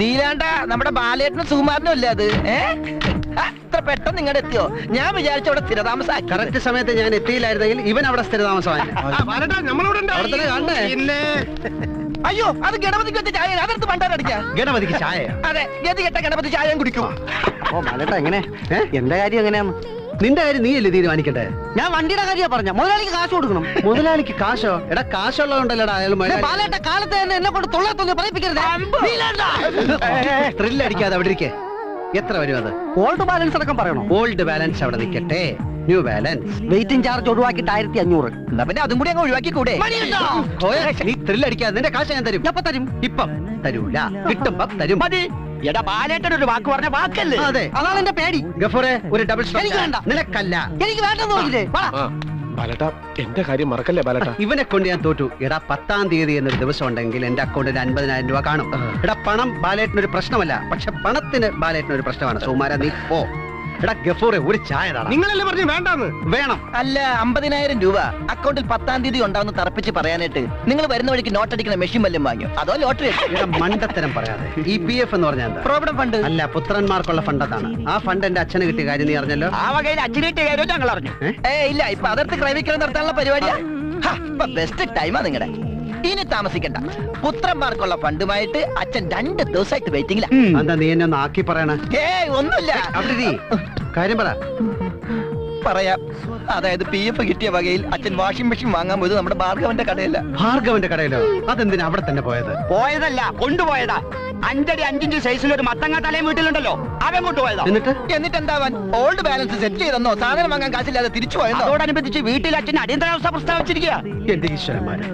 നീലാണ്ട നമ്മുടെ ബാലേട്ടനും സുകുമാരനും അല്ലേ അത്? ഇത്ര പെട്ടെന്ന് ഇങ്ങോട്ട് എത്തിയോ? ഞാൻ വിചാരിച്ച അവിടെ സ്ഥിരതാമസം. കറക്റ്റ് സമയത്ത് ഞാൻ എത്തിയില്ലായിരുന്നെങ്കിൽ ഇവൻ അവിടെ സ്ഥിരതാമസമായി. അയ്യോ, അത് ഗണപതിക്ക് വെച്ച ചായ. അതെടുത്ത് പണ്ടാരടിക്കാം. ഗണപതിക്ക് ചായ? അതെ, ഗതി കെട്ട ഗണപതി ചായ കുടിക്കും. ഓ ബാലേട്ടാ, എങ്ങനെ എന്റെ കാര്യം എങ്ങനെയാന്ന്? നിന്റെ കാര്യം നീയല്ലേ തീരുമാനിക്കട്ടെ? ഞാൻ വണ്ടിയുടെ കാര്യം പറഞ്ഞ മുതലാളിക്ക് കാശ് കൊടുക്കണം. മുതലാളിക്ക് കാശോ? എടാ കാശുള്ളതുകൊണ്ടല്ലേടാ അയാൾ. ബാലേട്ട കാലത്ത് തന്നെ എന്നെ കൊണ്ട് തൊള്ളത്തൊന്ന് പറയിപ്പിക്കരുത്. ത്രില്ലടിക്കാതെ അവിടെ ഇരിക്കേ. എത്ര വരും അത്? ഓൾഡ് ബാലൻസ് അടക്കം പറയണോ? ഓൾഡ് ബാലൻസ് അവിടെ നിൽക്കട്ടെ, ന്യൂ ബാലൻസ്. വെയിറ്റിംഗ് ചാർജ് ഒഴിവാക്കിയിട്ട് 1500. എന്നാ പിന്നെ അതും കൂടി അങ്ങ് ഒഴിവാക്കി കൂടെ? നീ ത്രില്ലടിക്കാതെ നിന്റെ കാശ് ഞാൻ തരും. എപ്പോ തരും? ഇപ്പം തരൂല, കിട്ടുമ്പോ തരും. മതി. എടാ ബാലേട്ടൻ ഒരു വാക്ക് പറഞ്ഞ വാക്കല്ലേ? അതെ, അതാണ് എന്റെ പേടി. ഗഫൂറെ ഒരു ഡബിൾ എനിക്ക് വേണ്ട. നിനക്കല്ല. എനിക്ക് വേണ്ടെന്ന് നോക്കില്ലേ? ബാലേട്ട, എന്റെ കാര്യം മറക്കല്ലേ ബാലേട്ട. ഇവനെ കൊണ്ട് ഞാൻ തോറ്റു. എടാ 10-ാം തീയതി എന്നൊരു ദിവസം ഉണ്ടെങ്കിൽ എന്റെ അക്കൗണ്ടിൽ 50,000 രൂപ കാണും. എടാ പണം ബാലേട്ടിനൊരു പ്രശ്നമല്ല, പക്ഷെ പണത്തിന് ബാലേട്ടിനൊരു പ്രശ്നമാണ്. സുമാര നീ പോ. എടാ ഗഫൂറെ ഒരു ചായ. നിങ്ങളല്ലേ പറഞ്ഞു വേണ്ടാന്ന്? വേണം. അല്ല, 50,000 രൂപ അക്കൗണ്ടിൽ 10-ാം തീയതി ഉണ്ടാവുന്ന തറപ്പിച്ച് പറയാനായിട്ട് നിങ്ങൾ വരുന്ന വഴിക്ക് നോട്ടടിക്കുന്ന മെഷീൻ വല്ലതും വാങ്ങിയോ? അതോ ലോട്ടറി? മണ്ടത്തരം പറയാതെ. ഈ PF എന്ന് പറഞ്ഞാൽ എന്താ? Provident fund. അല്ല, പുത്രന്മാർക്കുള്ള ഫണ്ട് അതാണ്. ആ ഫണ്ട് എന്റെ അച്ഛന് കിട്ടിയ കാര്യം നീ അറിഞ്ഞല്ലോ. ആ വകയിൽ അച്ഛന് കിട്ടിയ കാര്യം ഞങ്ങൾ അറിഞ്ഞു. ഇല്ല, ഇപ്പൊ അതിർത്തി ക്രൈവിക്രം നടത്താനുള്ള പരിപാടിയാ. ബെസ്റ്റ് ടൈമാ നിങ്ങളുടെ. ഇനി താമസിക്കണ്ട. പുത്രന്മാർക്കുള്ള ഫണ്ടുമായിട്ട് അച്ഛൻ 2 ദിവസമായിട്ട് വെയിറ്റിംഗിലാ. എന്താ നീ എന്നെ ഒന്ന് ആക്കി പറയണ? ഒന്നുമില്ല. അവിടെ കാര്യം പറ. പറയാം. അതായത് PF കിട്ടിയ വകയിൽ അച്ഛൻ വാഷിംഗ് മെഷീൻ വാങ്ങാൻ പോയത് നമ്മുടെ ഭാർഗവന്റെ കടയല്ല. ഭാർഗവന്റെ കടയിലോ? അതെന്തിനാ അവിടെ തന്നെ പോയത്? പോയതല്ല, കൊണ്ടുപോയതാ. 5 അടി 5 ഇഞ്ച് സൈസിലൊരു മത്തങ്ങ തലയും വീട്ടിലുണ്ടല്ലോ, അവൻ കൊണ്ടുപോയതാ. എന്നിട്ട് എന്താവാൻ? ഓൾഡ് ബാലൻസ് സെറ്റിൽ ചെയ്തെന്നോ സാധനം വാങ്ങാൻ കാശില്ലാതെ തിരിച്ചു പോയെന്നോ? അതോടനുബന്ധിച്ച് വീട്ടിൽ അച്ഛൻ അടിയന്തരാവസ്ഥ പ്രസ്താവിച്ചിരിക്കുക. എന്റെ ഈശ്വരന്മാര്,